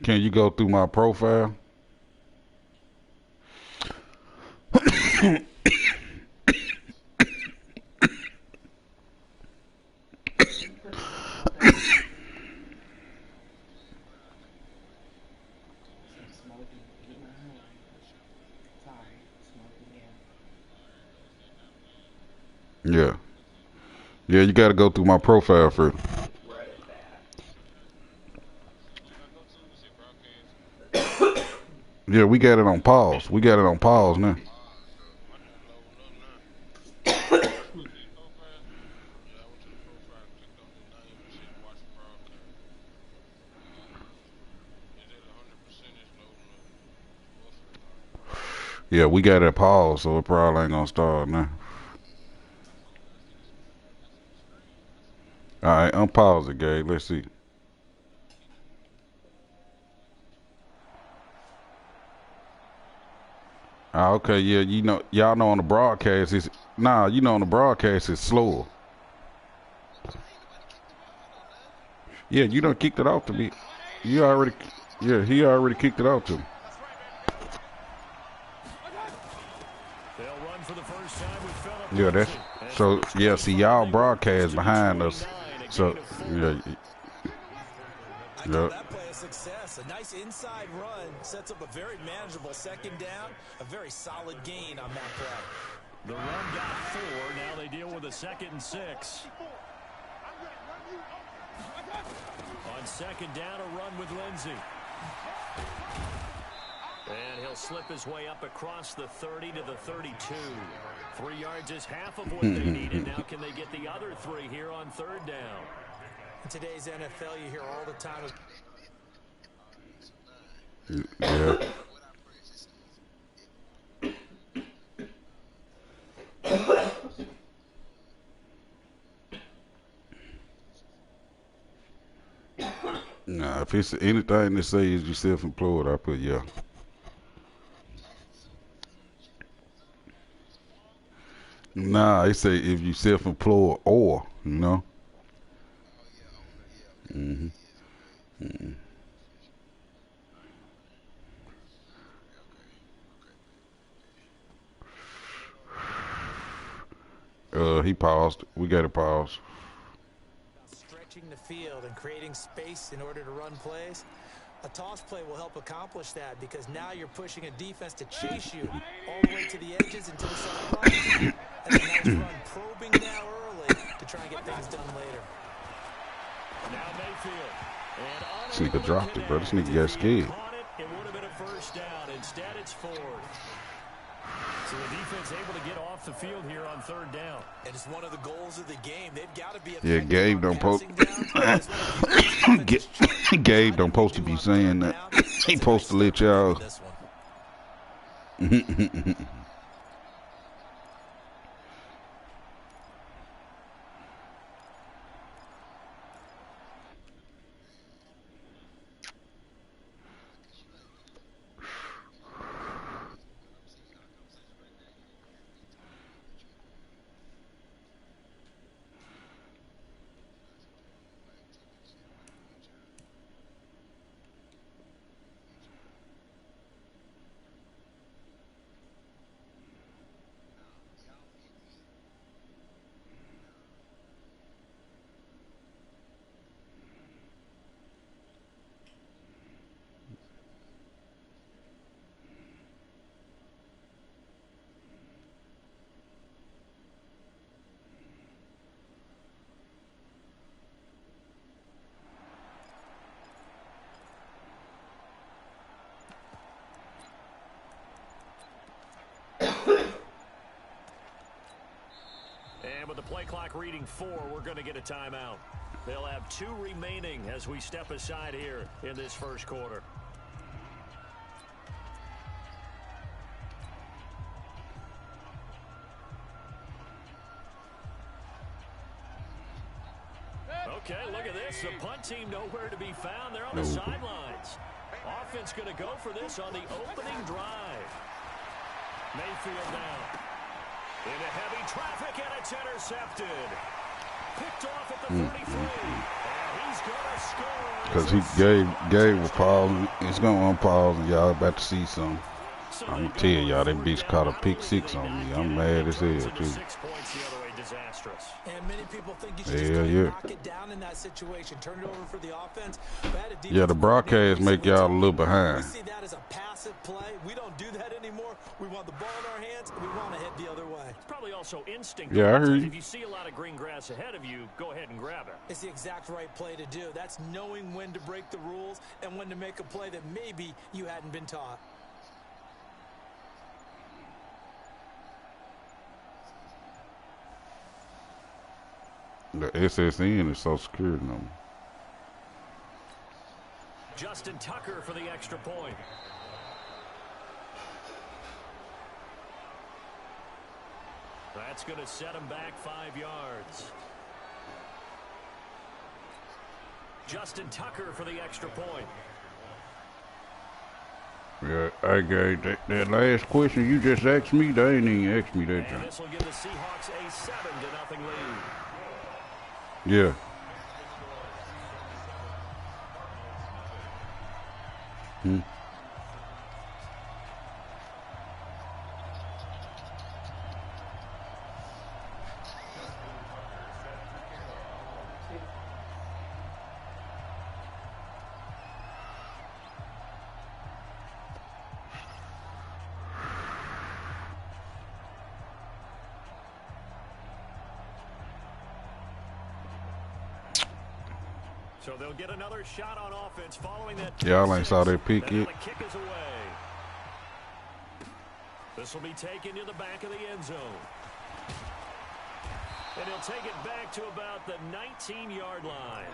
Can you go through my profile? Yeah. Yeah, you got to go through my profile first. Yeah, we got it on pause. We got it on pause now. Yeah, we got it paused, so it probably ain't gonna start now. All right, unpause it, Gabe. Let's see. Ah, okay, yeah, you know, y'all know on the broadcast it's nah, you know on the broadcast it's slower. Yeah, you done kicked it off to me. You already, yeah, he already kicked it off to me. Yeah, that's so. Yeah, see, y'all broadcast behind us, so yeah, I call yeah. that play a success. A nice inside run sets up a very manageable second down. A very solid gain on that play. The run got 4. Now they deal with a 2nd and 6. On second down, a run with Lindsey. And he'll slip his way up across the 30 to the 32. 3 yards is half of what they needed. Now can they get the other 3 here on 3rd down? In today's NFL, you hear all the time. Yeah. Nah, if it's anything that says you self-employed, I put yeah. Nah, they say if you self-employed or, you know. hmm he paused. We got to pause. Stretching the field and creating space in order to run plays. A toss play will help accomplish that because now you're pushing a defense to chase you all the way to the edges until the sideline. That's a nice run, probing now early to try and get things done later. Now Mayfield. This nigga dropped it, bro. This nigga got scared. It would have been a 1st down. Instead, it's 4th. So the defense able to get off the field here on 3rd down. And it's one of the goals of the game. They've got to be Yeah, Gabe don't post. Gabe don't supposed to be saying that. He supposed to let y'all. And with the play clock reading 4, we're going to get a timeout. They'll have 2 remaining as we step aside here in this 1st quarter. Okay, look at this. The punt team nowhere to be found. They're on the sidelines. Offense going to go for this on the opening drive. Mayfield now. Into heavy traffic, and it's intercepted. Picked off at the 33. And he's going to score. Cause he Gabe was pausing. It's gonna unpause and y'all about to see something. I'm gonna tell y'all that bitch caught a pick 6 on me. I'm mad as hell too. And many people think you should just knock it down in that situation, turn it over for the offense. Yeah, the broadcast make y'all a little behind. We see that as a passive play. We don't do that anymore. We want the ball in our hands, and we want to head the other way. It's probably also instinct. Yeah, I heard you. If you see a lot of green grass ahead of you, go ahead and grab it. It's the exact right play to do. That's knowing when to break the rules and when to make a play that maybe you hadn't been taught. The SSN is Social Security number. Justin Tucker for the extra point. That's going to set him back 5 yards. Justin Tucker for the extra point. Yeah, I gave that last question you just asked me. They ain't even asked me that time. And this will give the Seahawks a 7-0 lead. Yeah. So they'll get another shot on offense following that. Y'all ain't saw that pick yet. The kick is away. This will be taken to the back of the end zone. And he'll take it back to about the 19-yard line.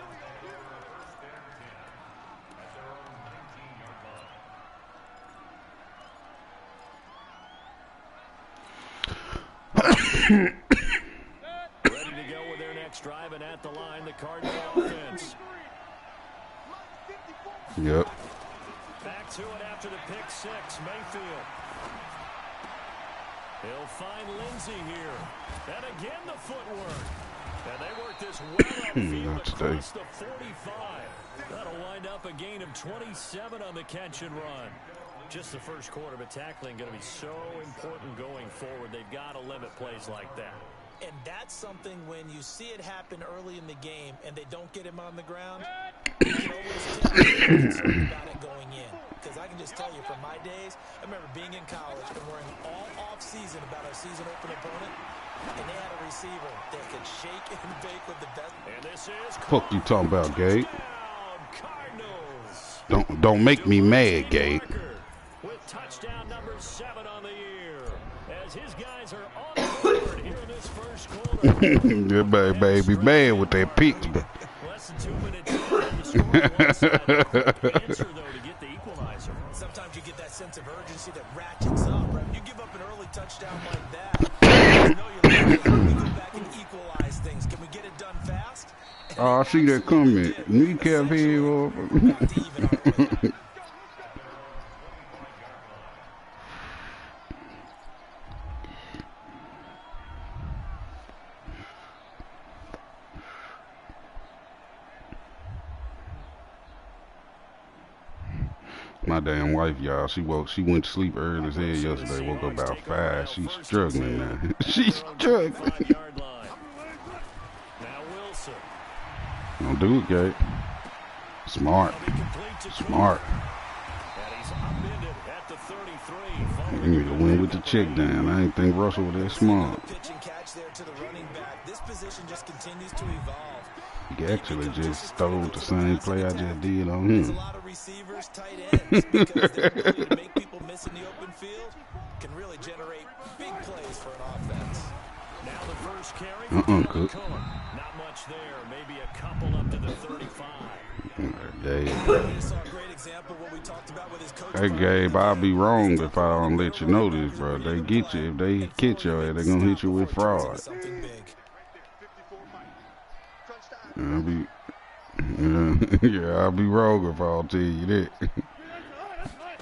Ready to go with their next drive, and at the line, the Cardinal offense. Yep. Back to it after the pick 6, Mayfield. He'll find Lindsey here. And again, the footwork. And they work this well upfield across the 45. That'll wind up a gain of 27 on the catch and run. Just the first quarter, but tackling going to be so important going forward. They've got to limit plays like that. And that's something when you see it happen early in the game and they don't get him on the ground, you can always tell about it going in. Because I can just tell you from my days, I remember being in college and worrying all off-season about our season open opponent, and they had a receiver that could shake and bake with the best. And this is Fuck you talking about, Gabe? Cardinals. Don't make me mad, Gabe. With touchdown number 7 on the year, as his guys are on the board here in this first quarter. Yeah, baby, mad with that pick, but. Less than 2 minutes into the score on one side. The answer, though, to get the equalizer. Sometimes you get that sense of urgency that ratchets up, right? When you give up an early touchdown like that, you know you're losing. Can we go back and equalize things? Can we get it done fast? Oh, I see that comment. Kneecap head over. My damn wife, y'all, she went to sleep early as hell yesterday, woke up about 5. She's struggling now. She's struggling. Don't do it, Gabe. Smart. Smart. You need to win with the check down. I didn't think Russell was that smart. This position just continues to evolve. He actually just stole the same play I just did on him. A lot of receivers, tight ends, because their ability to make people miss in the open field can really generate big plays for an offense. Now the first carry. Cook. Not much there. Maybe a couple up to the 35. Hey, Gabe, I'll be wrong if I don't let you know this, bro. They get you. If they catch you, they're going to hit you with fraud. I'll be wrong if I'll tell you that.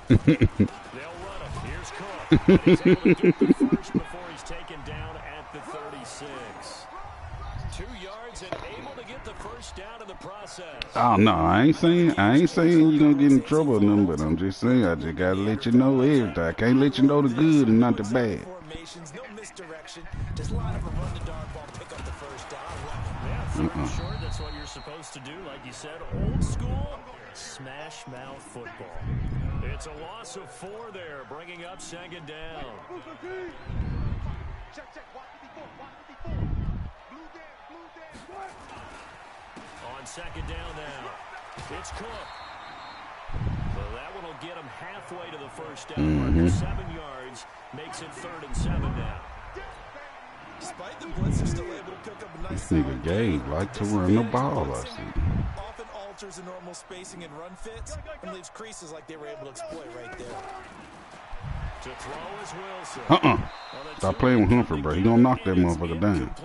They'll run him. Here's Cook. He's able to get the first before he's taken down at the 36. 2 yards and able to get the first down in the process. Oh no, I ain't saying you gonna get in trouble or nothing, but I'm just saying I just gotta let you know everything. I can't let you know the good and not the bad. Formations, no misdirection. Just line up and run the dart ball, pick up the first down. Yeah, third and short, that's what you're supposed to do. Like you said, old school, smash mouth football. It's a loss of 4 there, bringing up second down. On second down now, it's Cook. So that one will get him halfway to the first down. 7 yards makes it 3rd and 7 now. Despite the blitz, they're still able to pick up a nice Nigga Gabe like to run the ball, I see. Often alters the normal spacing and run fits and leaves creases like they were able to exploit right there. To throw is Wilson. Stop playing with Humphrey, bro. He gonna knock that motherfucker down.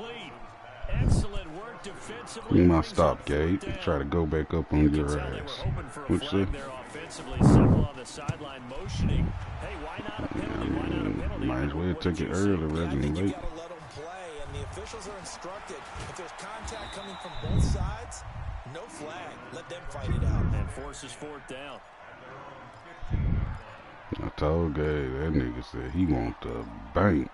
Excellent work defensively. You must stop, Gabe. Try to go back up on your ass. What you say? Might as well take it early rather than late. And the officials are instructed, if there's contact coming from both sides, no flag. Let them fight it out. And forces 4th down. I told Gabe, that nigga said he want the bank.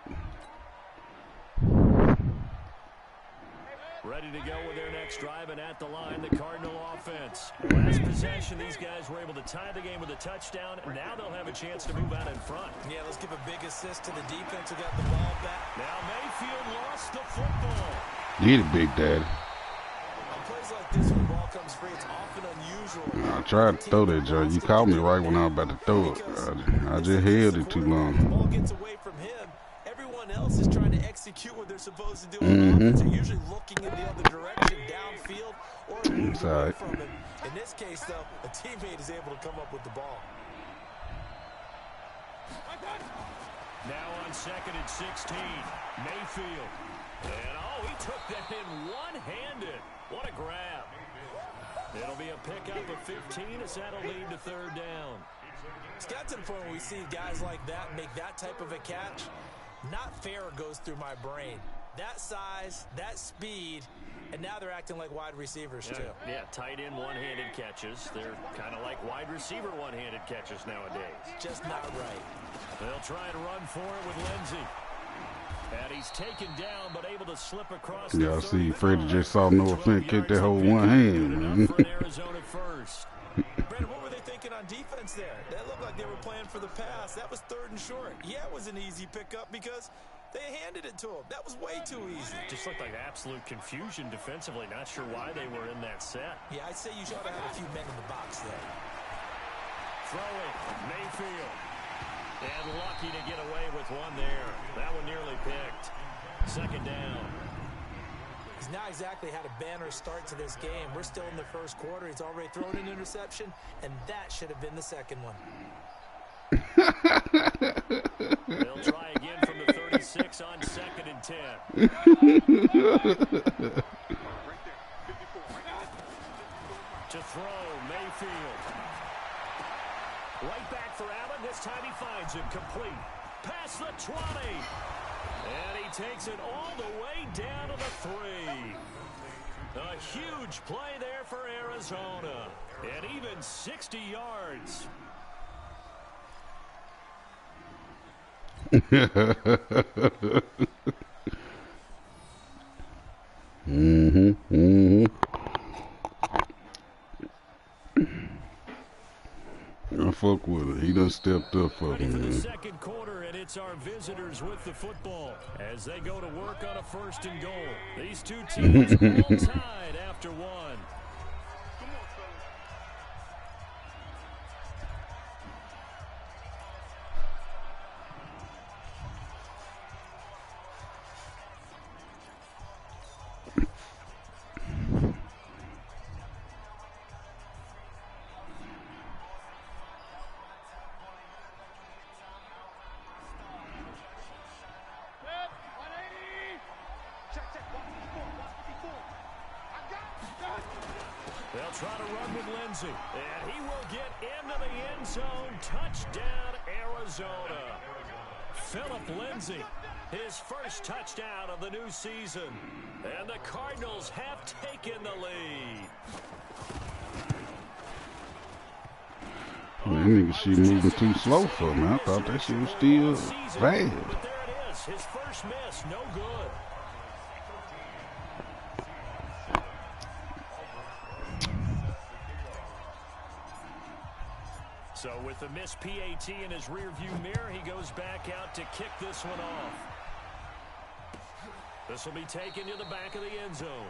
Ready to go with their next drive, and at the line, the Cardinal offense. Last possession, these guys were able to tie the game with a touchdown. Now they'll have a chance to move out in front. Yeah, let's give a big assist to the defense who got the ball back. Now Mayfield lost the football. Get it, Big Daddy. On plays like this, when the ball comes free, it's often unusual. I tried to throw that joint. You caught me right when I was about to throw it. I just held it too long. The ball gets away from him. Everyone else is trying to execute what they're supposed to do. They're usually looking in the other direction, downfield, or moving away from him. In this case, though, a teammate is able to come up with the ball. Now on 2nd and 16, Mayfield. And, he took that in one-handed. What a grab. It'll be a pickup of 15 as that'll lead to 3rd down. It's got to the point where we see guys like that make that type of a catch. Not fair goes through my brain. That size, that speed, and now they're acting like wide receivers too. Yeah, tight end one-handed catches. They're kind of like wide receiver one-handed catches nowadays. Just not right. They'll try and run for it with Lindsey. And he's taken down, but able to slip across. Y'all see, Freddie just saw Noah Fent kick that whole one hand, man. For Arizona first. Brandon, what were they thinking on defense there? That looked like they were playing for the pass. That was 3rd and short. Yeah, it was an easy pickup because they handed it to him. That was way too easy. Just looked like absolute confusion defensively. Not sure why they were in that set. Yeah, I'd say you should have had a few men in the box there. Throwing, Mayfield. And lucky to get away with one there. That one nearly picked. 2nd down. He's not exactly had a banner start to this game. We're still in the 1st quarter. He's already thrown an interception, and that should have been the 2nd one. They'll try again from the 36 on 2nd and 10. To throw, Mayfield. Right back for Allen. This time he finds him complete. Past the 20. And he takes it all the way down to the 3. A huge play there for Arizona. And even 60 yards. I fuck with it. He done stepped up for Ready me, for the man. 2nd quarter, and it's our visitors with the football as they go to work on a 1st and goal. These two teams all tied after 1. They'll try to run with Lindsey, and he will get into the end zone. Touchdown, Arizona. Philip Lindsay, his first touchdown of the new season. And the Cardinals have taken the lead. That nigga shit moving too slow for me. I thought that shit was still fast. But there it is. His first miss, no good. So with the missed PAT in his rearview mirror, he goes back out to kick this one off. This will be taken to the back of the end zone.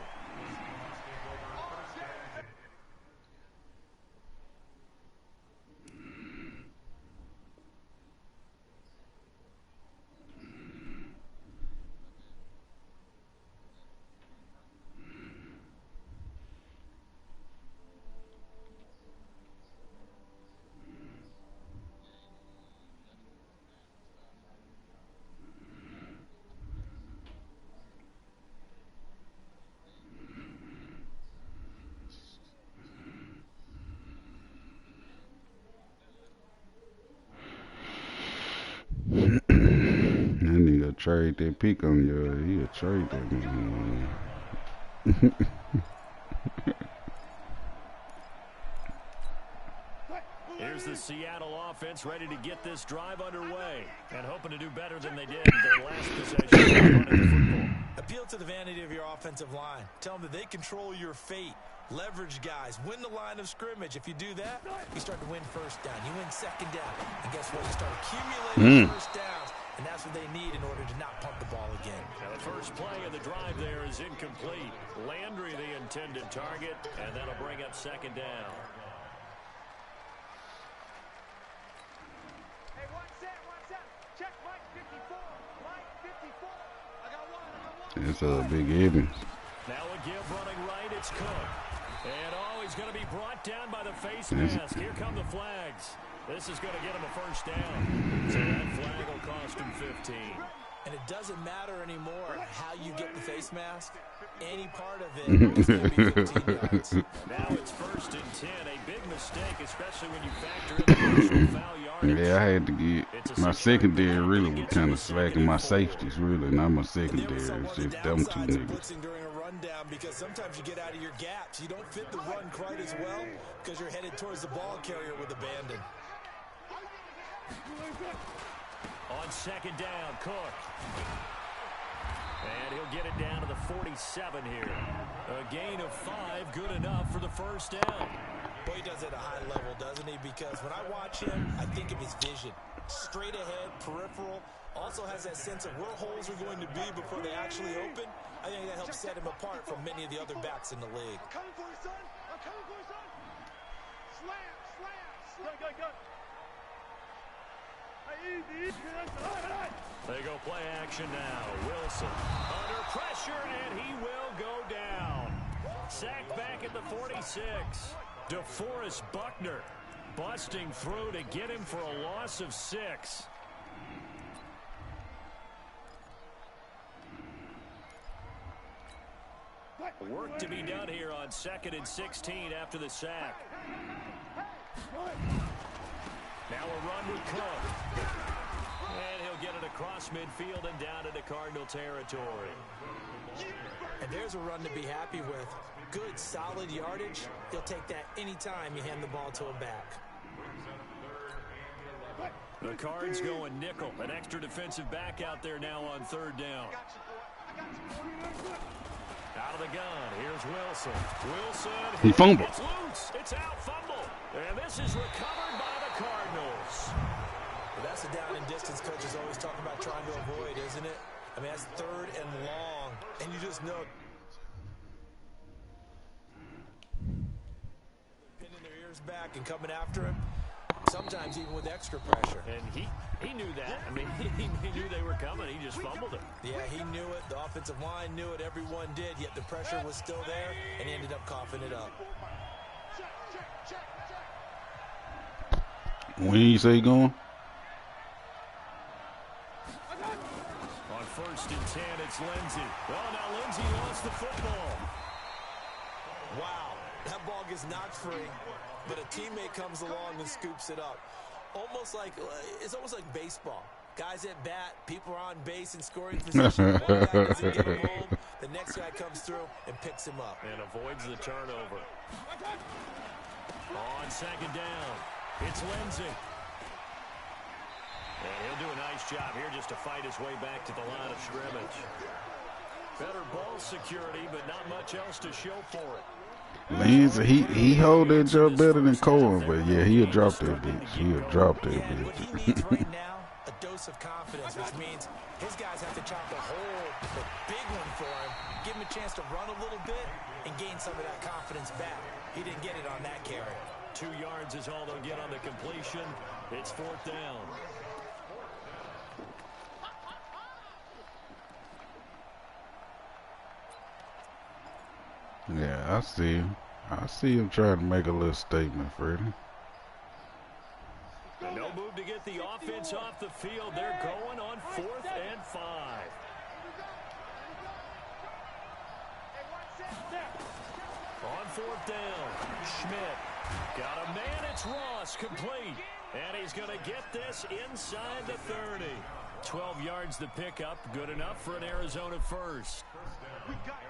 That nigga trade that pick on you. He'll trade that man. Here's the Seattle offense ready to get this drive underway and hoping to do better than they did in their last possession of the football. Appeal to the vanity of your offensive line. Tell them that they control your fate. Leverage guys. Win the line of scrimmage. If you do that, you start to win first down. You win second down. And guess what? You start accumulating first downs. And that's what they need in order to not punt the ball again. Now the first play of the drive there is incomplete. Landry the intended target, and that'll bring up second down. Hey, one set. Check Mike 54. Mike 54. I got one. It's a big Evans. Now a give running right, it's Cook. And he's going to be brought down by the face mask. Here come the flags. This is going to get him a first down. So that flag will cost him 15. And it doesn't matter anymore how you get the face mask. Any part of it is going to be 15 yards. Now it's 1st and 10. A big mistake, especially when you factor in the personal foul yardage. Yeah, I had to get my secondary really was kind of slacking. My safeties really, not my secondary. It's just them two niggas. During a rundown, because sometimes you get out of your gaps. You don't fit the run quite as well because you're headed towards the ball carrier with abandon. On second down, Cook. And he'll get it down to the 47 here. A gain of 5, good enough for the first down. Boy, he does it at a high level, doesn't he? Because when I watch him, I think of his vision. Straight ahead, peripheral. Also has that sense of where holes are going to be before they actually open. I think that helps set him apart from many of the other backs in the league. I'm coming for you, son. I'm coming for you, son. Slam. Go. They go play action now. Wilson under pressure, and he will go down. Sacked back at the 46. DeForest Buckner busting through to get him for a loss of 6. Work to be done here on 2nd and 16 after the sack. Now a run with Cook. And he'll get it across midfield and down into Cardinal territory. And there's a run to be happy with. Good, solid yardage. He'll take that anytime you hand the ball to a back. The Cards going nickel. An extra defensive back out there now on 3rd down. Out of the gun. Here's Wilson. He fumbled. It's loose. It's out. Fumble. And this is recovered by the Cardinals. Well, that's the down and distance coaches always talk about trying to avoid, isn't it? I mean, that's 3rd and long. And you just know. Pinning their ears back and coming after him. Sometimes even with extra pressure. And he knew that. I mean, he knew they were coming. He just fumbled it. Yeah, he knew it. The offensive line knew it. Everyone did. Yet the pressure was still there, and he ended up coughing it up. When you say going? On 1st and 10, it's Lindsay. Well, now Lindsay lost the football. Wow, that ball gets knocked free, but a teammate comes along and scoops it up. It's almost like baseball. Guys at bat, people are on base and scoring position. One guy doesn't get him home, the next guy comes through and picks him up. And avoids the turnover. On second down, it's Lindsey. And he'll do a nice job here just to fight his way back to the line of scrimmage. Better ball security, but not much else to show for it. Lindsey, he hold that job better than Cohen, but yeah, he'll drop that bitch. He'll drop that bitch. What he needs right now, a dose of confidence, which means his guys have to chop a hole, a big one for him, give him a chance to run a little bit and gain some of that confidence back. He didn't get it on that carry. 2 yards is all they'll get on the completion. It's 4th down. Yeah, I see him. I see him trying to make a little statement, Freddie. No move to get the offense off the field. They're going on 4th and 5. On 4th down, Schmidt. Got a man, it's Ross, complete. And he's going to get this inside the 30. 12 yards to pick up, good enough for an Arizona first.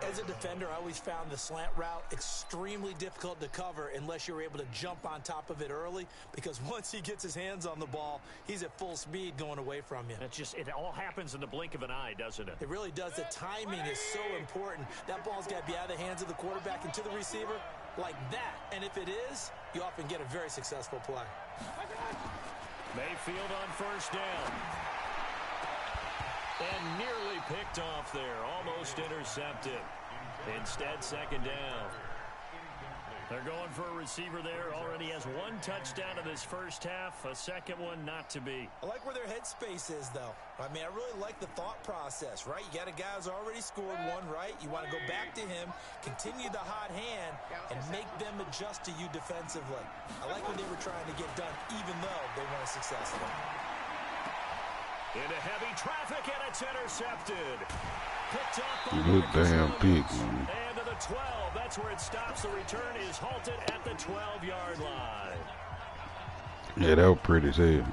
As a defender, I always found the slant route extremely difficult to cover unless you're able to jump on top of it early, because once he gets his hands on the ball, he's at full speed going away from you. It all happens in the blink of an eye, doesn't it? It really does. The timing is so important. That ball's got to be out of the hands of the quarterback and to the receiver like that. And if it is, you often get a very successful play. Mayfield on first down. And nearly picked off there. Almost intercepted. Instead, second down. They're going for a receiver there. Already has 1 touchdown in this first half. A second one not to be. I like where their headspace is, though. I mean, I really like the thought process, right? You got a guy who's already scored one, right? You want to go back to him, continue the hot hand, and make them adjust to you defensively. I like what they were trying to get done, even though they weren't successful. Into heavy traffic, and it's intercepted. Picked up by Good damn pick, man. And to the 12. That's where it stops. The return is halted at the 12-yard line. Yeah, that was pretty as hell.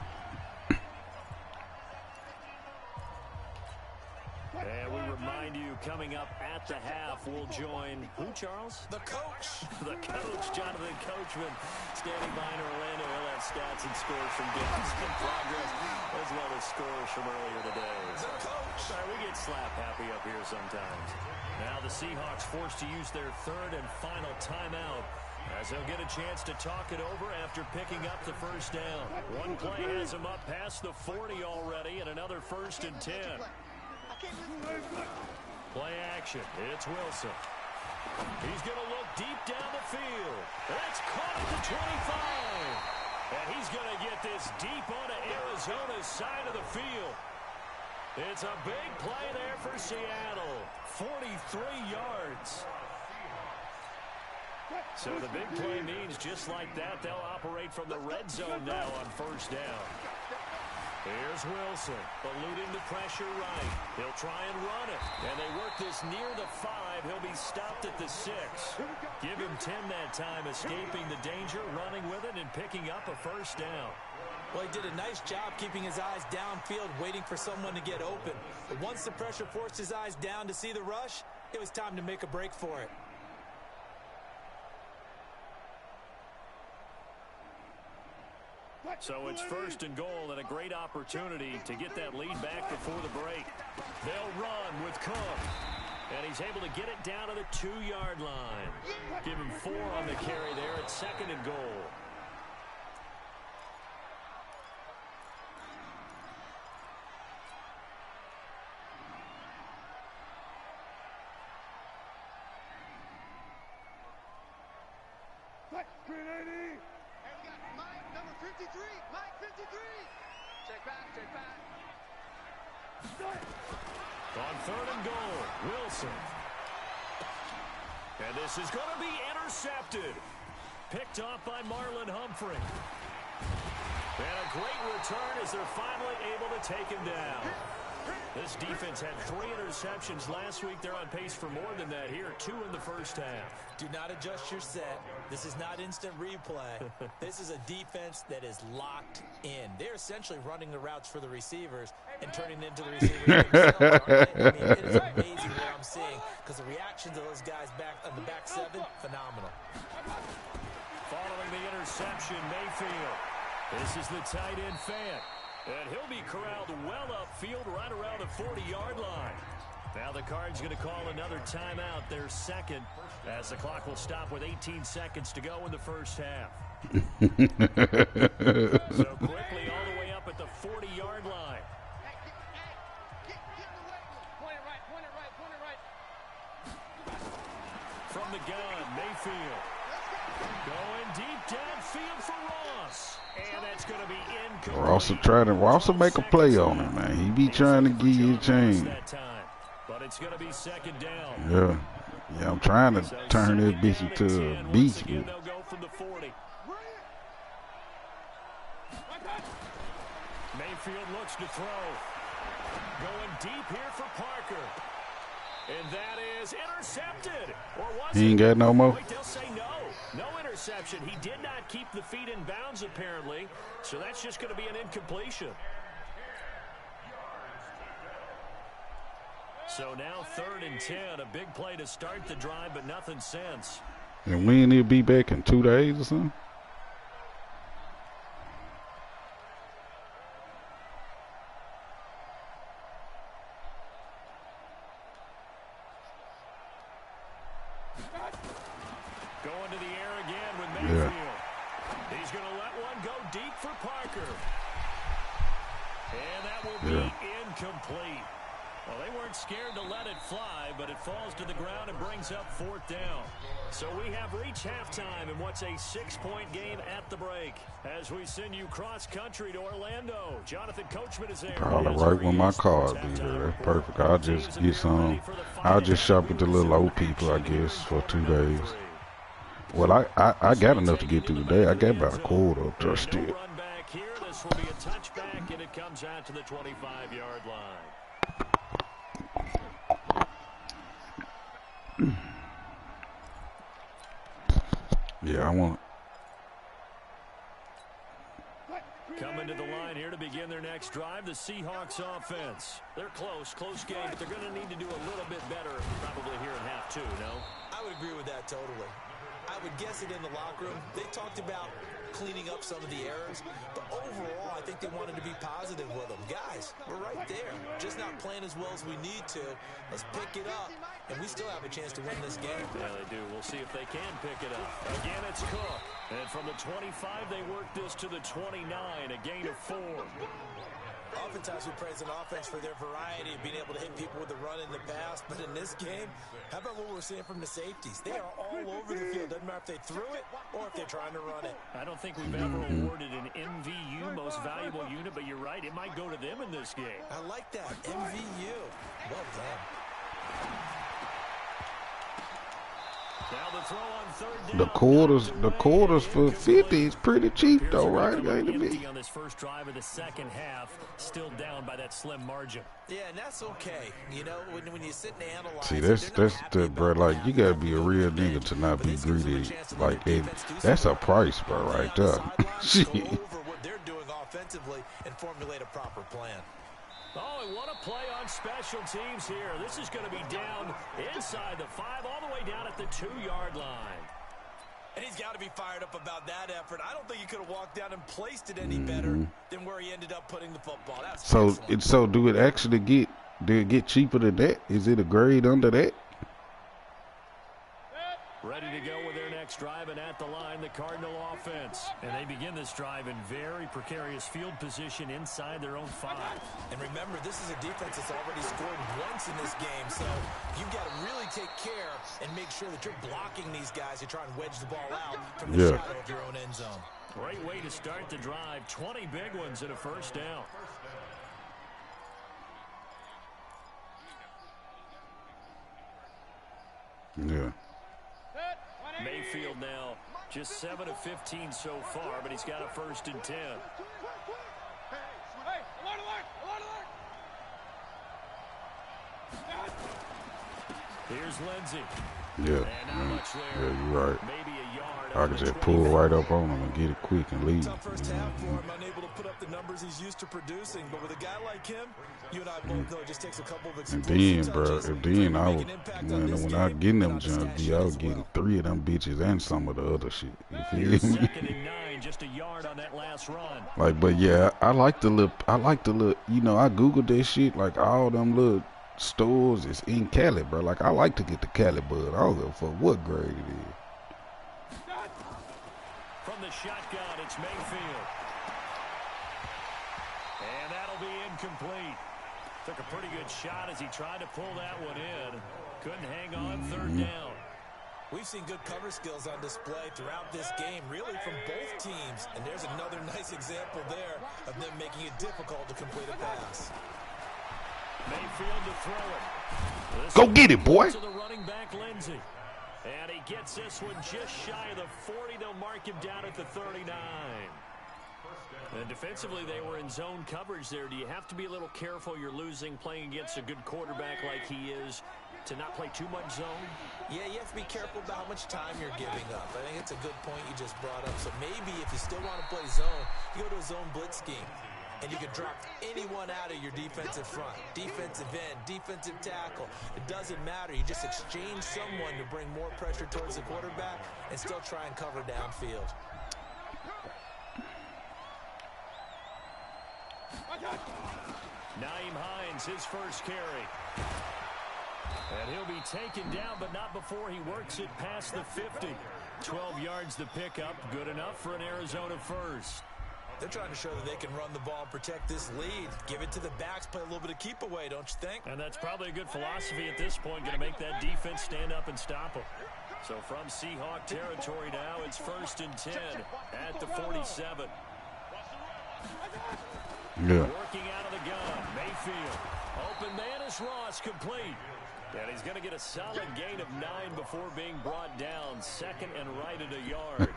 And we remind you, coming up at the half, we'll join who, Charles? The coach. The coach, Jonathan Coachman, standing by in Orlando. He'll have stats and scores from games in progress, as well as scores from earlier today. The coach. Sorry, we get slap happy up here sometimes. Now the Seahawks forced to use their 3rd and final timeout, as they'll get a chance to talk it over after picking up the first down. One play has them up past the 40 already, and another 1st and 10. Play action. It's Wilson. He's going to look deep down the field. That's caught at the 25. And he's going to get this deep onto Arizona's side of the field. It's a big play there for Seattle. 43 yards. So the big play means just like that, they'll operate from the red zone now on first down. Here's Wilson, eluding the pressure right. He'll try and run it. And they work this near the 5. He'll be stopped at the 6. Give him 10 that time, escaping the danger, running with it, and picking up a first down. Well, he did a nice job keeping his eyes downfield, waiting for someone to get open. But once the pressure forced his eyes down to see the rush, it was time to make a break for it. So it's 1st and goal, and a great opportunity to get that lead back before the break. They'll run with Cook. And he's able to get it down to the 2-yard line. Give him 4 on the carry there at 2nd and goal. On 3rd and goal, Wilson. And this is going to be intercepted. Picked off by Marlon Humphrey. And a great return as they're finally able to take him down. This defense had 3 interceptions last week. They're on pace for more than that here. 2 in the first half. Do not adjust your set. This is not instant replay. This is a defense that is locked in. They're essentially running the routes for the receivers and turning into the receivers themselves, aren't they? I mean, it is amazing what I'm seeing because the reactions of those guys back on the back 7, phenomenal. Following the interception, Mayfield. This is the tight end Fant. And he'll be corralled well upfield right around the 40-yard line. Now the Cards going to call another timeout, their second, as the clock will stop with 18 seconds to go in the first half. So quickly all the way up at the 40-yard line. From the gun, Mayfield. Going deep downfield for Ross. And that's going to be incomplete. Ross will make a play on him, man. He be trying to give you a chance. But it's going to be second down. Yeah. Yeah, I'm trying to turn this bitch into a beach. They'll go from the 40. Mayfield looks to throw. Going deep here for Parker. And that is intercepted. Or was He ain't got no more? Wait, they'll say no. No interception. He did not keep the feet in bounds, apparently. So that's just going to be an incompletion. So now 3rd and 10. A big play to start the drive, but nothing since. And when he'll be back in 2 days or something? Going to the air again with Mayfield. Yeah. He's going to let one go deep for Parker. And that will be incomplete. Well, they weren't scared to let it fly, but it falls to the ground and brings up 4th down. So we have reached halftime in what's a 6-point game at the break. As we send you cross-country to Orlando, Jonathan Coachman is there. Probably right when my card be there. That's perfect. I'll just get some. I'll just shop with the little old people, I guess, for 2 days. Well, I got enough to get through today. I got about a quarter just it. This will be a touchback, and it comes out to the 25-yard line. Yeah, I want. Coming to the line here to begin their next drive, the Seahawks offense. They're close game, but they're going to need to do a little bit better probably here in half 2, no? I would agree with that totally. I would guess it in the locker room. They talked about cleaning up some of the errors, but overall, I think they wanted to be positive with them. Guys, we're right there. Just not playing as well as we need to. Let's pick it up, and we still have a chance to win this game. Yeah, they do. We'll see if they can pick it up. Again, it's Cook. And from the 25, they work this to the 29, a gain of 4. Oftentimes we praise an offense for their variety of being able to hit people with the run in the past, but in this game, how about what we're seeing from the safeties? They are all over the field. Doesn't matter if they threw it or if they're trying to run it. I don't think we've ever awarded an MVU, most valuable unit, but you're right, it might go to them in this game. I like that, MVU. Well done. Now the throw on 3rd down. The quarters for 50 is pretty cheap though, right? Ain't it big? On this first drive of the second half, still down by that slim margin. Yeah, and that's okay. You know, when you sit and analyze. See, that's the bro. Like you gotta be a real nigga to not be greedy. Like that's a price, bro, right there. Shit. Go over what they're doing offensively and formulate a proper plan. Oh, and what a play on special teams here. This is going to be down inside the 5, all the way down at the 2-yard line. And he's got to be fired up about that effort. I don't think he could have walked down and placed it any better than where he ended up putting the football. That's so do it actually get cheaper than that? Is it a grade under that? Ready to go with their next drive, and at the line, the Cardinal offense. And they begin this drive in very precarious field position inside their own 5. And remember, this is a defense that's already scored once in this game, so you've got to really take care and make sure that you're blocking these guys who try and wedge the ball out from the shadow of your own end zone. Great way to start the drive. 20 big ones and a first down. Yeah. Mayfield now just 7 of 15 so far, but he's got a 1st and 10. Here's Lindsey. Yeah, yeah, you're right. I could just pull right up on him and get it quick and leave. Tough first half for him, unable to put up the numbers he's used to producing. But with a guy like him, you and I both know it just takes a couple of And explosive then, bro, touches if then I was, when I game, getting them jumps, I was getting 3 of them bitches and some of the other shit. You feel me? Second and 9, just a yard on that last run. Like, but yeah, I like the look. You know, I googled that shit. Like all them little stores is in Cali, bro. Like I like to get the Cali bud. I don't give a fuck what grade it is. From the shotgun, it's Mayfield. And that'll be incomplete. Took a pretty good shot as he tried to pull that one in. Couldn't hang on, third down. We've seen good cover skills on display throughout this game, really from both teams. And there's another nice example there of them making it difficult to complete a pass. Mayfield to throw it. Go get it, boy. To the running back, Lindsey. And he gets this one just shy of the 40. They'll mark him down at the 39. And defensively, they were in zone coverage there. Do you have to be a little careful? You're losing playing against a good quarterback like he is to not play too much zone? Yeah, you have to be careful about how much time you're giving up. I think it's a good point you just brought up. So maybe if you still want to play zone, you go to a zone blitz scheme. And you can drop anyone out of your defensive front. Defensive end, defensive tackle. It doesn't matter. You just exchange someone to bring more pressure towards the quarterback and still try and cover downfield. Nyheim Hines, his first carry. And he'll be taken down, but not before he works it past the 50. 12 yards to pick up. Good enough for an Arizona first. They're trying to show that they can run the ball and protect this lead. Give it to the backs, play a little bit of keep away, don't you think? And that's probably a good philosophy at this point, going to make that defense stand up and stop them. So from Seahawk territory now, it's 1st and 10 at the 47. Yeah. Working out of the gun, Mayfield. Open man is Ross, complete. And he's going to get a solid gain of 9 before being brought down. 2nd and right at a yard.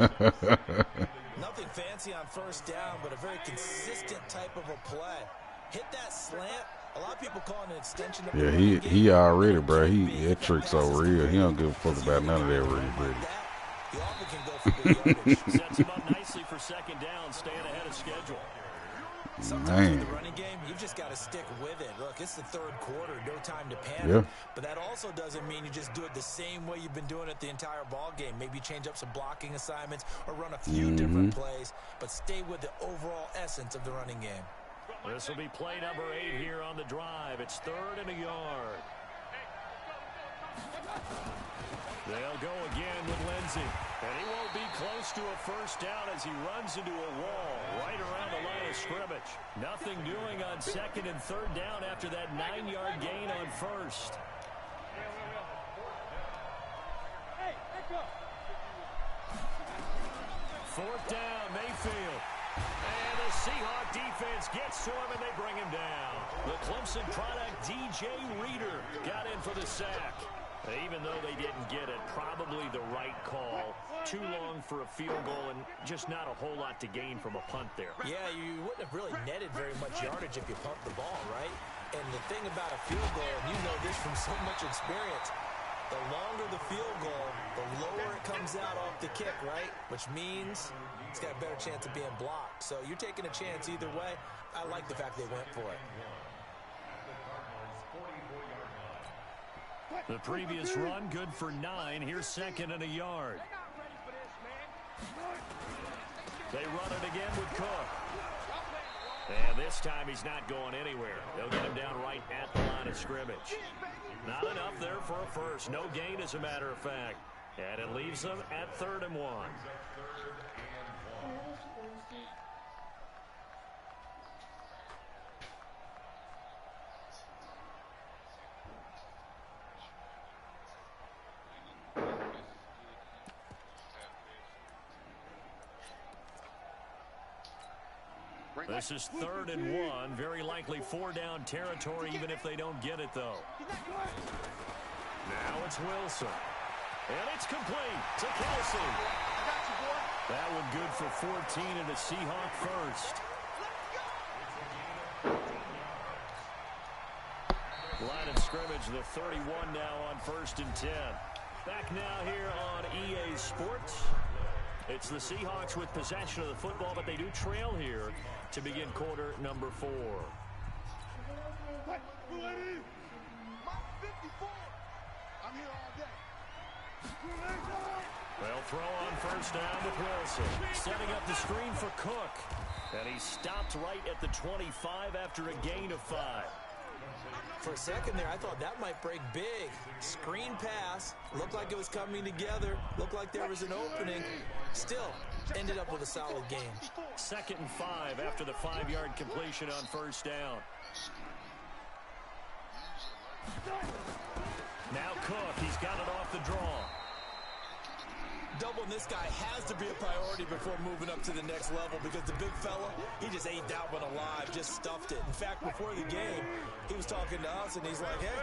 Nothing fancy on first down, but a very consistent type of a play. Hit that slant. A lot of people call it an extension of Yeah, he already, bro. That trick's so real. He don't give a fuck about none of that really. He often can go for big yardage. Sets him up nicely for 2nd down, staying ahead of schedule. Sometimes with the running game, you've just got to stick with it. Look, it's the 3rd quarter, no time to panic. Yeah. But that also doesn't mean you just do it the same way you've been doing it the entire ball game. Maybe change up some blocking assignments or run a few different plays, but stay with the overall essence of the running game. This will be play number 8 here on the drive. It's 3rd and a yard. They'll go again with Lindsey. And he won't be close to a first down as he runs into a wall right around the line of scrimmage. Nothing doing on 2nd and 3rd down after that 9-yard gain on 1st. Fourth down, Mayfield. And the Seahawk defense gets to him, and they bring him down. The Clemson product, DJ Reader, got in for the sack. Even though they didn't get it, probably the right call. Too long for a field goal and just not a whole lot to gain from a punt there. Yeah, you wouldn't have really netted very much yardage if you pumped the ball, right? And the thing about a field goal, and you know this from so much experience, the longer the field goal, the lower it comes out off the kick, right? Which means it's got a better chance of being blocked. So you're taking a chance either way. I like the fact they went for it. The previous run, good for 9. Here's 2nd and a yard. They run it again with Cook. And this time he's not going anywhere. They'll get him down right at the line of scrimmage. Not enough there for a first. No gain, as a matter of fact. And it leaves them at 3rd and 1. This is 3rd and 1. Very likely 4-down territory, even if they don't get it, though. Now it's Wilson. And it's complete to Kelsey. That one good for 14 and a Seahawk first. Line of scrimmage, the 31 now on 1st and 10. Back now here on EA Sports. It's the Seahawks with possession of the football, but they do trail here to begin quarter number 4. I'm here all day. They'll throw on 1st down with Wilson. Setting up the screen for Cook. And he stopped right at the 25 after a gain of 5. For a second there, I thought that might break big. Screen pass. Looked like it was coming together. Looked like there was an opening. Still, ended up with a solid game. 2nd and 5 after the 5-yard completion on 1st down. Now Cook, he's got it off the draw. Doubling this guy has to be a priority before moving up to the next level because the big fella, he just ate that one alive, just stuffed it. In fact, before the game, he was talking to us, and he's like, hey,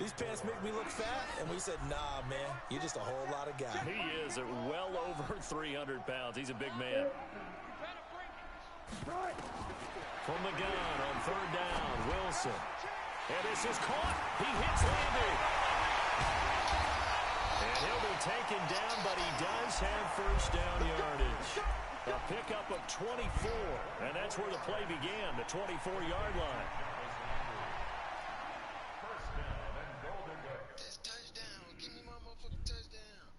these pants make me look fat? And we said, nah, man, you're just a whole lot of guy. He is at well over 300 pounds. He's a big man. From the gun on 3rd down, Wilson. And this is caught. He hits Landry. And he'll be taken down, but he does have 1st down yardage. A pickup of 24, and that's where the play began, the 24-yard line. That's touchdown. Give me my motherfucking touchdown.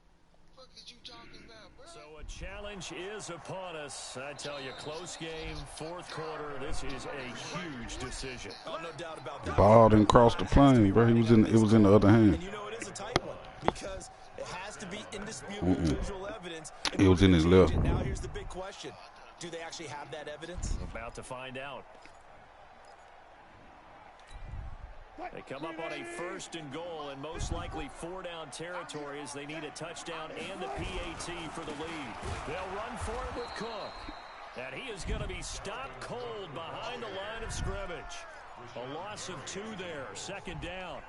What is you talking about, bro? So a challenge is upon us. I tell you, close game, 4th quarter. This is a huge decision. Oh, no doubt about that. The ball didn't cross the plane, bro. It was in the other hand. And you know it is a tight one because it has to be indisputable visual evidence. It was in his left. Now here's the big question. Do they actually have that evidence? We're about to find out. They come up on a 1st and goal and most likely 4-down territory as they need a touchdown and the PAT for the lead. They'll run for it with Cook. And he is going to be stopped cold behind the line of scrimmage. A loss of 2 there, 2nd down.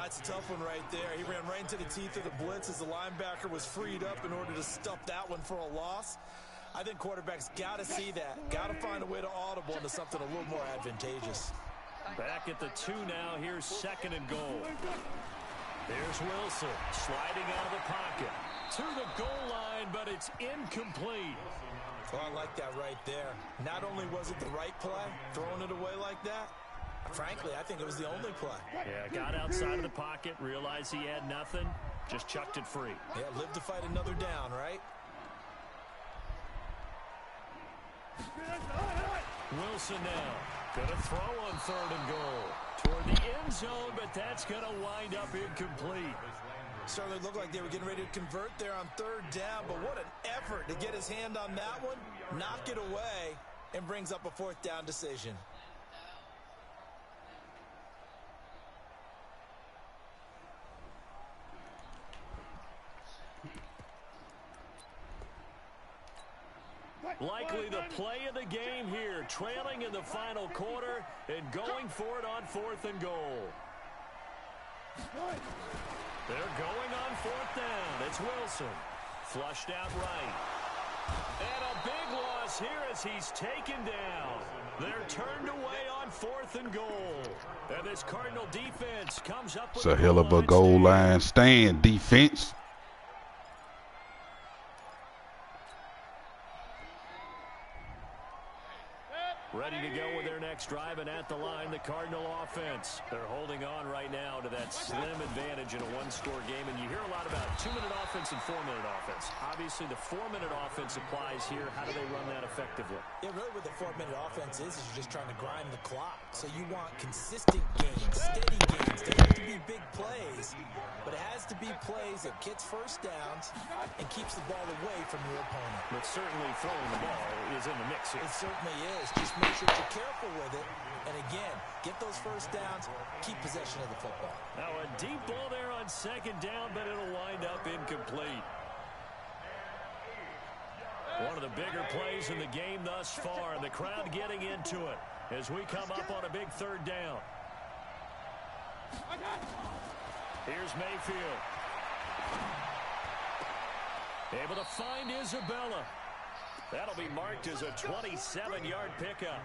It's a tough one right there. He ran right into the teeth of the blitz as the linebacker was freed up in order to stuff that one for a loss. I think quarterbacks got to see that. Got to find a way to audible into something a little more advantageous. Back at the 2 now. Here's 2nd and goal. There's Wilson sliding out of the pocket to the goal line, but it's incomplete. Oh, I like that right there. Not only was it the right play, throwing it away like that, frankly, I think it was the only play. Yeah, got outside of the pocket, realized he had nothing, just chucked it free. Yeah, live to fight another down, right? Wilson now. Going to throw on 3rd and goal. Toward the end zone, but that's going to wind up incomplete. Certainly looked like they were getting ready to convert there on 3rd down, but what an effort to get his hand on that one, knock it away, and brings up a 4th down decision. Likely the play of the game here, trailing in the final quarter and going for it on 4th and goal. They're going on 4th down. It's Wilson. Flushed out right. And a big loss here as he's taken down. They're turned away on 4th and goal. And this Cardinal defense comes up with It's a hell of a goal line stand defense. Ready to go with their next drive, and at the line, the Cardinal offense. They're holding on right now to that slim advantage in a 1-score game, and you hear a lot about 2-minute offense and 4-minute offense. Obviously, the 4-minute offense applies here. How do they run that effectively? Yeah, really what the 4-minute offense is you're just trying to grind the clock. So you want consistent gains, steady gains. They have to be big plays, but it has to be plays that gets 1st downs and keeps the ball away from your opponent. But certainly throwing the ball is in the mix here. It certainly is. Just make sure you're careful with it. And again, get those 1st downs, keep possession of the football. Now a deep ball there on 2nd down, but it'll wind up incomplete. One of the bigger plays in the game thus far, and the crowd getting into it as we come up on a big 3rd down. Here's Mayfield. Able to find Isabella. That'll be marked as a 27-yard pickup.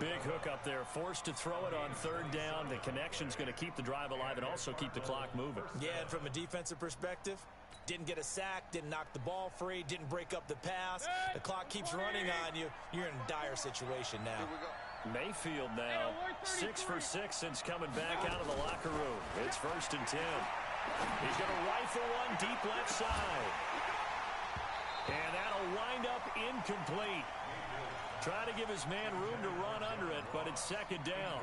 Big hook up there, forced to throw it on third down. The connection's going to keep the drive alive and also keep the clock moving. Yeah, and from a defensive perspective, didn't get a sack, didn't knock the ball free, didn't break up the pass. The clock keeps running on you. You're in a dire situation now. Mayfield now 6 for 6 since coming back out of the locker room. It's 1st and 10. He's going to rifle one deep left side. And that'll wind up incomplete. Try to give his man room to run under it, but it's 2nd down.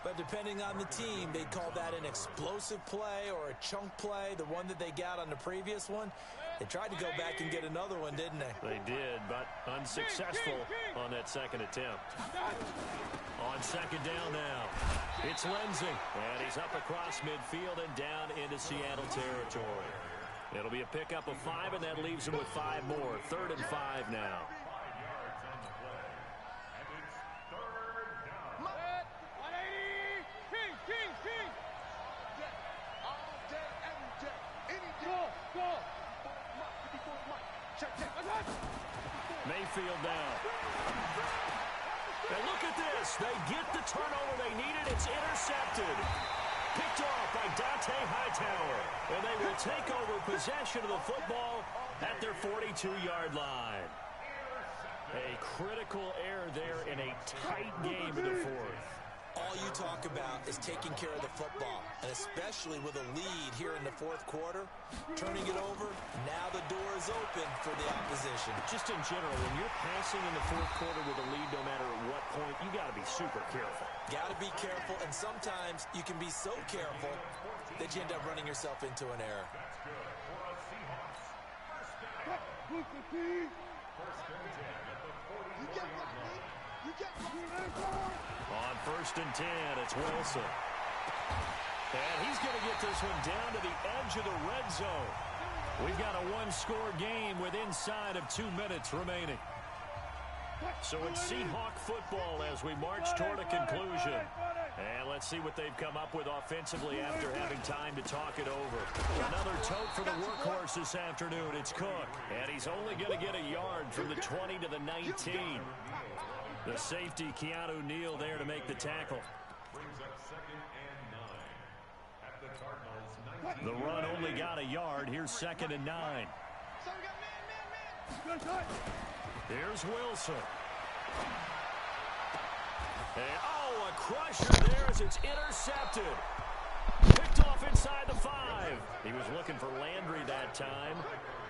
But depending on the team, they call that an explosive play or a chunk play, the one that they got on the previous one. They tried to go back and get another one, didn't they? They did, but unsuccessful on that 2nd attempt. On 2nd down now, it's Lindsey, and he's up across midfield and down into Seattle territory. It'll be a pickup of 5, and that leaves him with 5 more. 3rd and 5 now. Mayfield now. And look at this. They get the turnover they needed. It's intercepted. Picked off by Dante Hightower. And they will take over possession of the football at their 42-yard line. A critical error there in a tight game in the 4th. All you talk about is taking care of the football, and especially with a lead here in the 4th quarter, turning it over, now the door is open for the opposition. Just in general, when you're passing in the 4th quarter with a lead, no matter at what point, you got to be super careful. Got to be careful, and sometimes you can be so careful that you end up running yourself into an error. On 1st and 10, it's Wilson. And he's going to get this one down to the edge of the red zone. We've got a one-score game with inside of 2 minutes remaining. So it's Seahawk football as we march toward a conclusion. And let's see what they've come up with offensively after having time to talk it over. Another tote for the workhorse this afternoon. It's Cook. And he's only going to get a yard from the 20 to the 19. The safety, Keanu Neal, there to make the tackle. The run only got a yard. Here's 2nd and 9. Here's Wilson. And, oh, a crusher there as it's intercepted. Picked off inside the 5. He was looking for Landry that time.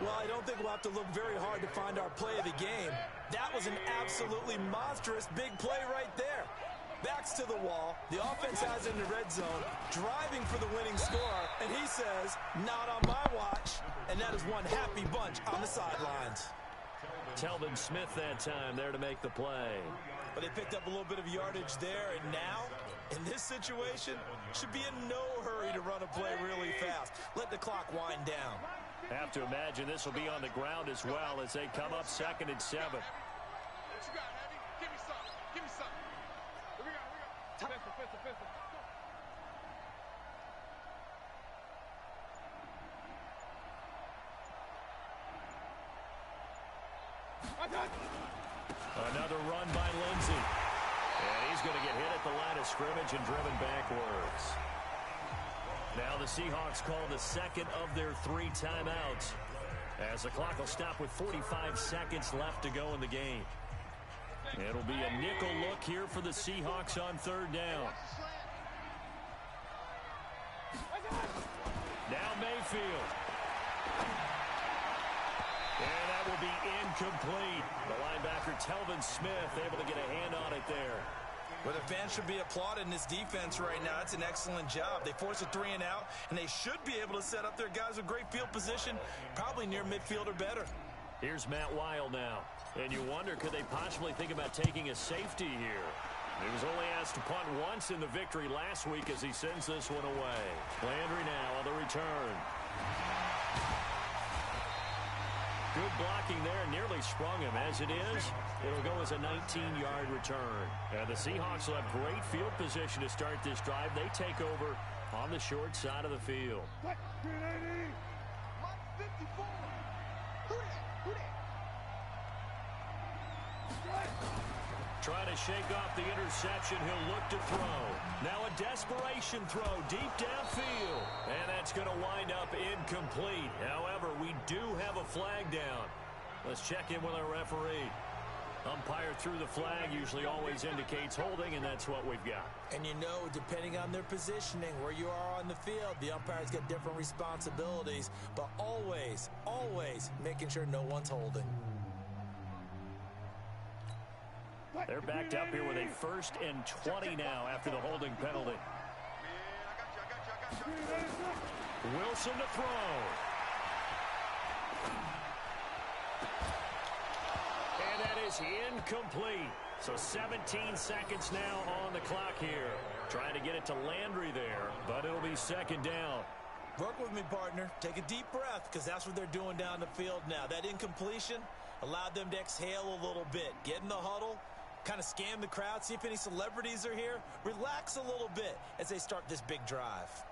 Well, I don't think we'll have to look very hard to find our play of the game. That was an absolutely monstrous big play right there. Backs to the wall. The offense has it in the red zone, driving for the winning score, and he says, not on my watch. And that is one happy bunch on the sidelines. Telvin Smith that time there to make the play. But they picked up a little bit of yardage there, and now, in this situation, should be in no hurry to run a play really fast. Let the clock wind down. Have to imagine this will be on the ground as well as they come up 2nd and 7. What you got, Heavy? Give me some. Give me some. Here we go. Pistol. Another run by Lindsey. And he's going to get hit at the line of scrimmage and driven backwards. Now the Seahawks call the 2nd of their 3 timeouts as the clock will stop with 45 seconds left to go in the game. It'll be a nickel look here for the Seahawks on 3rd down. Now Mayfield. And that will be incomplete. The linebacker Telvin Smith able to get a hand on it there. Well, the fans should be applauding this defense right now. It's an excellent job. They force a 3 and out, and they should be able to set up their guys with great field position, probably near midfield or better. Here's Matt Weil now. And you wonder, could they possibly think about taking a safety here? He was only asked to punt once in the victory last week as he sends this one away. Landry now on the return. Good blocking there, nearly sprung him. As it is, it'll go as a 19-yard return. And the Seahawks will have great field position to start this drive. They take over on the short side of the field. Trying to shake off the interception. He'll look to throw. Now a desperation throw deep downfield. And that's going to wind up incomplete. However, we do have a flag down. Let's check in with our referee. Umpire through the flag usually always indicates holding, and that's what we've got. And you know, depending on their positioning, where you are on the field, the umpires get different responsibilities. But always, always making sure no one's holding. They're backed up here with a 1st and 20 now after the holding penalty. Wilson to throw. And that is incomplete. So 17 seconds now on the clock here. Trying to get it to Landry there, but it'll be 2nd down. Work with me, partner. Take a deep breath, because that's what they're doing down the field now. That incompletion allowed them to exhale a little bit. Get in the huddle, kind of scan the crowd, see if any celebrities are here. Relax a little bit as they start this big drive.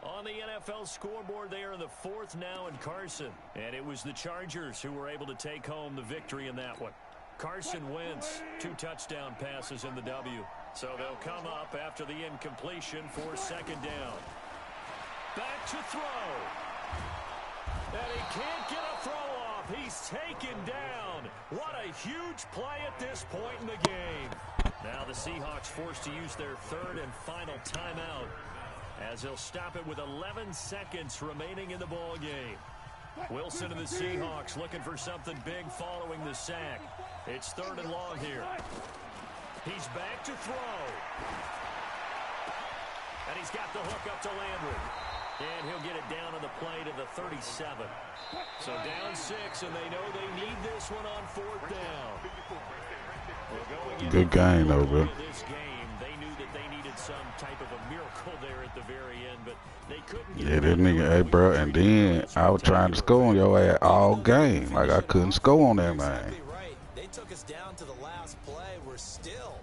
On the NFL scoreboard, they are in the 4th now in Carson. And it was the Chargers who were able to take home the victory in that one. Carson Wentz, 2 touchdown passes in the W. So they'll come up after the incompletion for 2nd down. Back to throw. And he can't get a throw off. He's taken down. What a huge play at this point in the game. Now the Seahawks forced to use their 3rd and final timeout, as they'll stop it with 11 seconds remaining in the ball game. Wilson and the Seahawks looking for something big following the sack. It's 3rd and long here. He's back to throw. And he's got the hook up to Landry. And he'll get it down on the play to the 37. So down 6, and they know they need this one on 4th down. Good game, though, bro. This game, they knew that they needed some type of a miracle there at the very end, but they couldn't get that nigga, hey, bro. And then I was trying to score on your ass all game. Like, I couldn't score on that, man. Right. They took us down to the last play. We're still.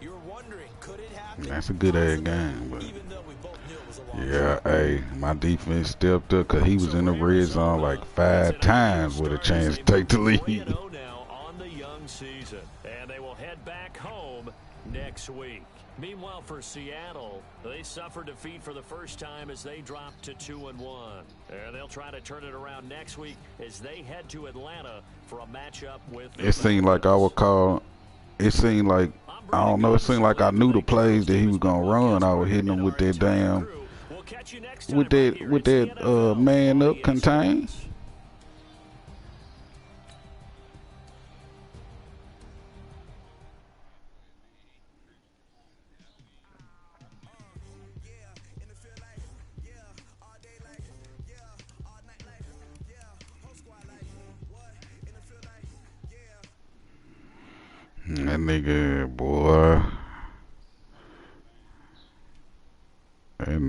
You were wondering, could it happen? That's a good-ass game, but Even though we both knew it was a long yeah, hey, my defense stepped up because he was in the red zone like 5 times with a chance to take the lead. 3-0 now on the young season, and they will head back home next week. Meanwhile, for Seattle, they suffered defeat for the first time as they dropped to 2-1. And they'll try to turn it around next week as they head to Atlanta for a matchup with. It seemed like I would call. It seemed like, I don't know, it seemed like I knew the plays that he was going to run. I was hitting him with that damn, with that man up contain. That nigga, boy. That nigga.